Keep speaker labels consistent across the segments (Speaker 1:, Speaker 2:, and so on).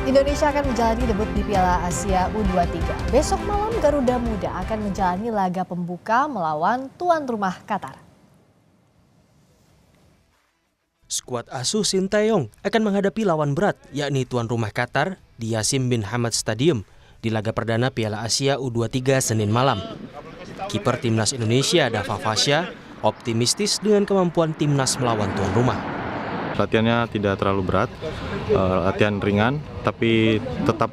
Speaker 1: Indonesia akan menjalani debut di Piala Asia U23. Besok malam Garuda Muda akan menjalani laga pembuka melawan tuan rumah Qatar.
Speaker 2: Skuad asuh Sintayong akan menghadapi lawan berat, yakni tuan rumah Qatar di Yassin bin Hamad Stadium di laga perdana Piala Asia U23 Senin malam. Kiper timnas Indonesia Dava Fasya optimistis dengan kemampuan timnas melawan tuan rumah.
Speaker 3: Latihannya tidak terlalu berat, latihan ringan, tapi tetap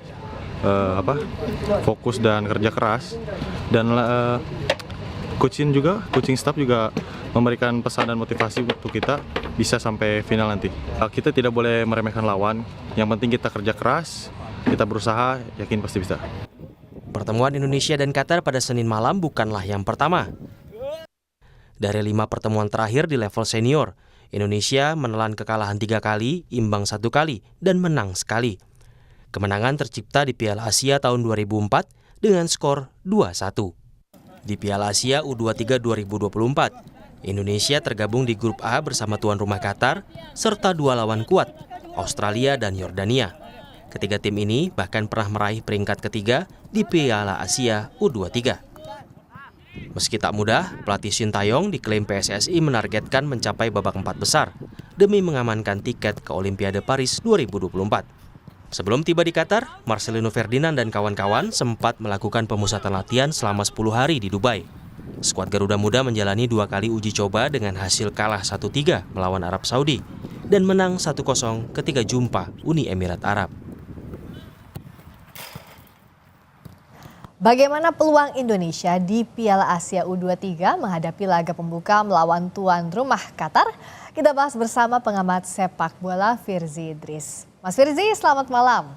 Speaker 3: fokus dan kerja keras. Dan coaching staff juga memberikan pesan dan motivasi untuk kita bisa sampai final nanti. Kita tidak boleh meremehkan lawan, yang penting kita kerja keras, kita berusaha, yakin pasti bisa.
Speaker 2: Pertemuan Indonesia dan Qatar pada Senin malam bukanlah yang pertama. Dari 5 pertemuan terakhir di level senior, Indonesia menelan kekalahan 3 kali, imbang 1 kali, dan menang sekali. Kemenangan tercipta di Piala Asia tahun 2004 dengan skor 2-1. Di Piala Asia U23 2024, Indonesia tergabung di grup A bersama tuan rumah Qatar, serta 2 lawan kuat, Australia dan Yordania. Ketiga tim ini bahkan pernah meraih peringkat ketiga di Piala Asia U23. Meski tak mudah, pelatih Sintayong diklaim PSSI menargetkan mencapai babak 4 besar demi mengamankan tiket ke Olimpiade Paris 2024. Sebelum tiba di Qatar, Marcelino Ferdinand dan kawan-kawan sempat melakukan pemusatan latihan selama 10 hari di Dubai. Skuad Garuda Muda menjalani 2 kali uji coba dengan hasil kalah 1-3 melawan Arab Saudi dan menang 1-0 ketika jumpa Uni Emirat Arab.
Speaker 1: Bagaimana peluang Indonesia di Piala Asia U23 menghadapi laga pembuka melawan tuan rumah Qatar? Kita bahas bersama pengamat sepak bola Firzi Idris. Mas Firzi, selamat malam.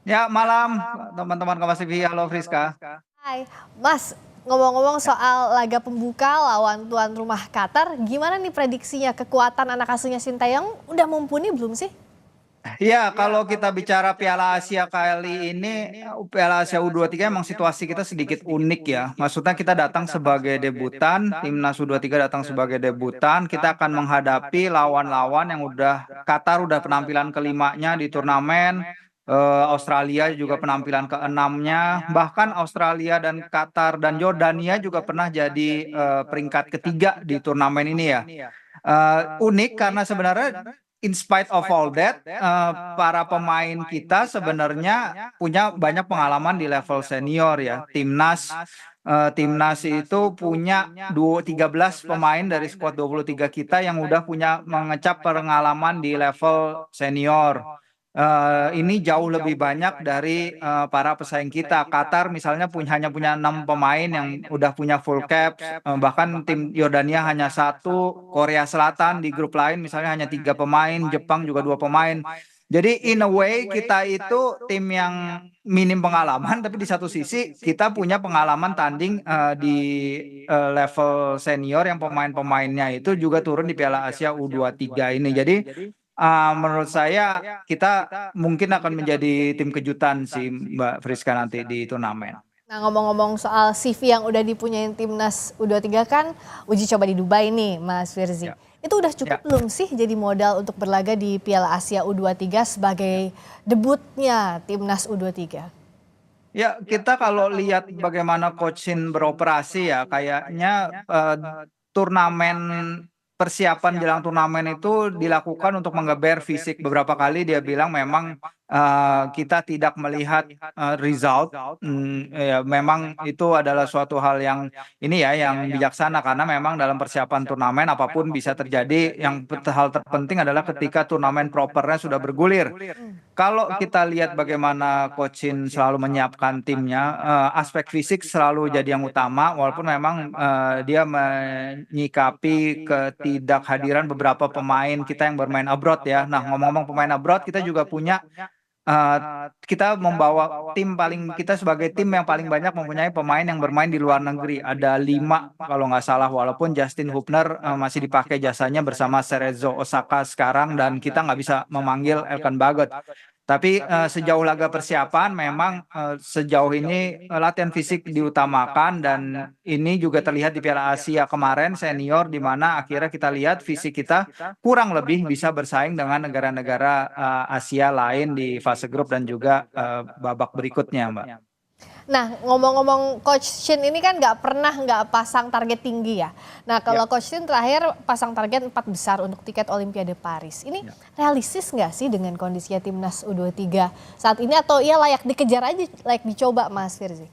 Speaker 4: Ya, malam teman-teman Kompas TV. Halo Friska.
Speaker 1: Hai, Mas. Ngomong-ngomong soal laga pembuka lawan tuan rumah Qatar, gimana nih prediksinya? Kekuatan anak asuhnya Sintayong udah mumpuni belum sih?
Speaker 4: Ya, kalau kita bicara Piala Asia kali ini, Piala Asia U23 emang situasi kita sedikit unik ya. Maksudnya kita datang sebagai debutan, timnas U23 datang sebagai debutan, kita akan menghadapi lawan-lawan yang Qatar udah penampilan kelimanya di turnamen, Australia juga penampilan keenamnya, bahkan Australia dan Qatar dan Yordania juga pernah jadi peringkat ketiga di turnamen ini ya. Unik karena sebenarnya in spite of all that, para pemain kita sebenarnya punya banyak pengalaman di level senior ya. Timnas itu punya 13 pemain dari skuad 23 kita yang udah punya mengecap pengalaman di level senior. Ini jauh lebih banyak dari para pesaing kita. Qatar misalnya hanya punya 6 pemain yang udah punya full caps, bahkan tim Yordania hanya 1, Korea Selatan di grup lain misalnya hanya 3 pemain, Jepang juga 2 pemain. Jadi in a way kita itu tim yang minim pengalaman, tapi di satu sisi kita punya pengalaman tanding di level senior yang pemain-pemainnya itu juga turun di Piala Asia U23 ini. Jadi menurut saya kita mungkin akan menjadi tim kejutan sih Mbak Friska nanti di turnamen.
Speaker 1: Nah, ngomong-ngomong soal CV yang udah dipunyain timnas U23 kan uji coba di Dubai nih Mas Firzi.
Speaker 4: Ya.
Speaker 1: Itu udah cukup belum sih jadi modal untuk berlaga di Piala Asia U23 sebagai debutnya timnas U23?
Speaker 4: Ya, kita kalau lihat bagaimana coach Shin beroperasi ya, kayaknya turnamen persiapan jelang turnamen itu dilakukan untuk menggeber fisik. Beberapa kali dia bilang memang kita tidak melihat result. Ya, memang itu adalah suatu hal yang yang bijaksana karena memang dalam persiapan turnamen apapun bisa terjadi. Hal terpenting adalah ketika turnamen propernya sudah bergulir. Kalau kita lihat bagaimana coach Shin selalu menyiapkan timnya, aspek fisik selalu jadi yang utama, walaupun memang dia menyikapi ketidakhadiran beberapa pemain kita yang bermain abroad ya. Nah, ngomong-ngomong pemain abroad, kita juga punya kita membawa kita sebagai tim yang paling banyak mempunyai pemain yang bermain di luar negeri. Ada 5 kalau nggak salah, walaupun Justin Hubner masih dipakai jasanya bersama Cerezo Osaka sekarang dan kita nggak bisa memanggil Elkan Bagot. Tapi sejauh laga persiapan memang sejauh ini latihan fisik diutamakan dan ini juga terlihat di Piala Asia kemarin senior di mana akhirnya kita lihat fisik kita kurang lebih bisa bersaing dengan negara-negara Asia lain di fase grup dan juga babak berikutnya, Mbak.
Speaker 1: Nah, ngomong-ngomong Coach Shin ini kan nggak pasang target tinggi ya. Nah, kalau Coach Shin terakhir pasang target 4 besar untuk tiket Olimpiade Paris. Ini realistis nggak sih dengan kondisinya timnas U23 saat ini atau ya layak dikejar aja, layak dicoba Mas Firzi?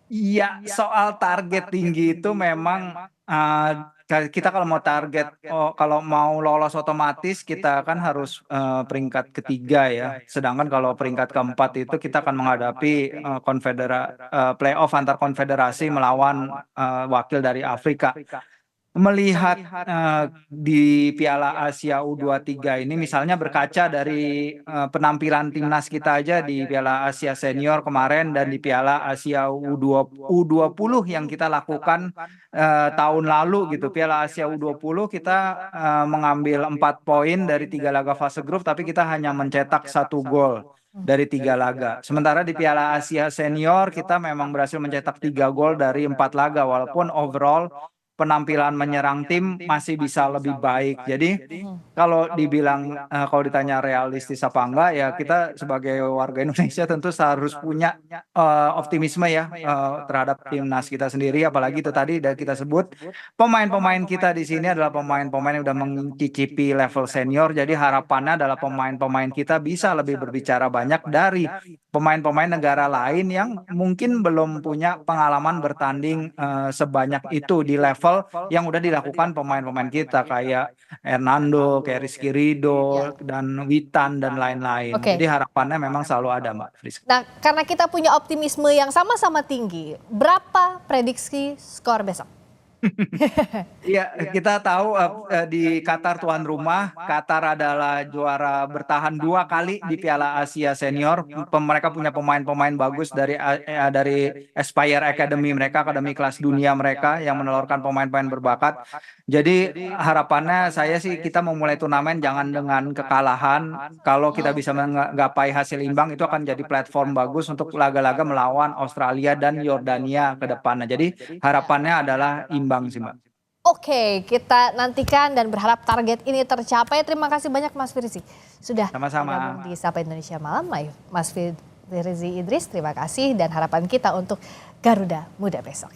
Speaker 4: Iya, soal target tinggi itu memang kita kalau mau target, kalau mau lolos otomatis kita kan harus peringkat ketiga ya. Sedangkan kalau peringkat keempat itu kita akan menghadapi playoff antar konfederasi melawan wakil dari Afrika. Melihat di Piala Asia U23 ini misalnya berkaca dari penampilan timnas kita aja di Piala Asia Senior kemarin dan di Piala Asia U20 yang kita lakukan tahun lalu gitu. Piala Asia U20 kita mengambil 4 poin dari 3 laga fase grup tapi kita hanya mencetak 1 gol dari 3 laga. Sementara di Piala Asia Senior kita memang berhasil mencetak 3 gol dari 4 laga walaupun overall penampilan menyerang tim masih bisa lebih baik. Jadi kalau dibilang kalau ditanya realistis apa enggak ya kita sebagai warga Indonesia tentu harus punya optimisme ya terhadap timnas kita sendiri, apalagi itu tadi udah kita sebut pemain-pemain kita di sini adalah pemain-pemain yang udah mencicipi level senior. Jadi harapannya adalah pemain-pemain kita bisa lebih berbicara banyak dari pemain-pemain negara lain yang mungkin belum punya pengalaman bertanding sebanyak itu di level yang udah dilakukan pemain-pemain kita kayak Hernando, kayak Rizky Ridho, dan Witan dan lain-lain. Jadi harapannya memang selalu ada, Mbak Friska.
Speaker 1: Nah, karena kita punya optimisme yang sama-sama tinggi, berapa prediksi skor besok?
Speaker 4: Iya, kita tahu di Qatar tuan rumah, Qatar adalah juara bertahan 2 kali di Piala Asia Senior. Mereka punya pemain-pemain bagus dari Aspire Academy mereka, akademi kelas dunia mereka yang menelurkan pemain-pemain berbakat. Jadi harapannya saya sih kita memulai turnamen jangan dengan kekalahan. Kalau kita bisa menggapai hasil imbang itu akan jadi platform bagus untuk laga-laga melawan Australia dan Yordania ke depannya. Jadi harapannya adalah imbang sih, Mbak.
Speaker 1: Oke, kita nantikan dan berharap target ini tercapai. Terima kasih banyak Mas Firzi sudah bergabung di Sapa Indonesia Malam. Mas Firzi Idris, terima kasih dan harapan kita untuk Garuda Muda besok.